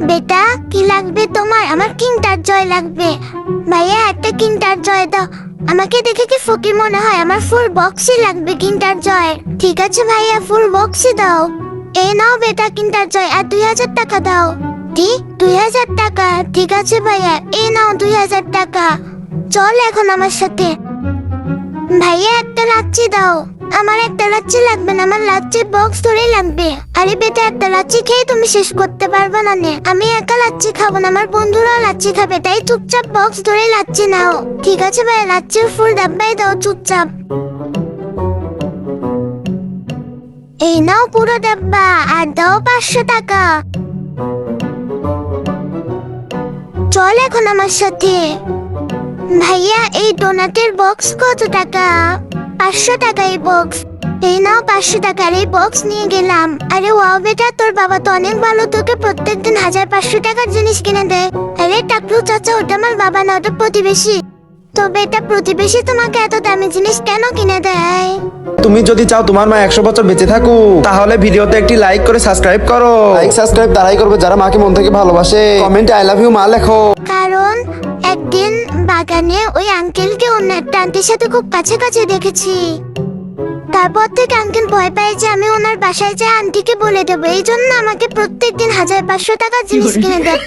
বেটা কি লাগবে তোমার? আমার কিংটার জয় লাগবে। ভাইয়া একটা কিংটার জয় দাও। আমাকে দেখে কি ফকির মনে হয়? আমার ফুল বক্সই লাগবে কিংটার জয়। ঠিক আছে ভাইয়া, ফুল বক্সই দাও। এই নাও বেটা কিংটার জয়, আর 2000 টাকা দাও। কি 2000 টাকা? ঠিক আছে ভাইয়া, এই নাও 2000 টাকা। চল এখন আমার সাথে। ভাইয়া একটা লাচ্ছি দাও। আমার একটা লাচ্ছি লাগবে না, আমার লাচ্ছির বক্স ধরেই লাগবে। আরে বেটা একটা লাচ্ছি খেয়ে তুমি শেষ করতে পারবে না নে। আমি একা লাচ্ছি খাবো না, আমার বন্ধুরাও লাচ্ছি খাবে, তাই চুপচাপ বক্স ধরে লাচ্ছি নাও। ঠিক আছে ভাই, লাচ্ছির ফুল ডাব্বাই দাও চুপচাপ। এই নাও পুরো ডাব্বা, আর দাও 500 টাকা। চল এখন আমার সাথে। ভাইয়া এই ডোনাটের বক্স কত টাকা? 500 টাকা এই বক্স। এই নাও 500 টাকার এই বক্স নিয়ে গেলাম। আরে ওয়াও বেটা, তোর বাবা তো অনেক ভালো, তোকে প্রত্যেকদিন 1500 টাকার জিনিস কিনে দেয়। আরে টাকলু চাচা, ওটা আমার বাবা না, ওটা প্রতিবেশী। তো বেটা প্রতিবেশী তোমাকে এত দামি জিনিস কেন কিনে দেয়? তুমি যদি চাও তোমার মা 100 বছর বেঁচে থাকুক, তাহলে ভিডিওতে একটি লাইক করে সাবস্ক্রাইব করো। লাইক সাবস্ক্রাইব তারাই করবে যারা মাকে মন থেকে ভালোবাসে। কমেন্টে আই লাভ ইউ মা লেখো। কারণ একদিন বাগানে ওই আঙ্কেলকে অন্য একটা আন্টির সাথে খুব কাছাকাছি দেখেছি। তারপর থেকে আঙ্কেল ভয় পায় যে আমি ওনার বাসায় যাই আন্টিকে বলে দেবো, এই জন্য আমাকে প্রত্যেকদিন 1500 টাকার জিনিস কিনে দেয়।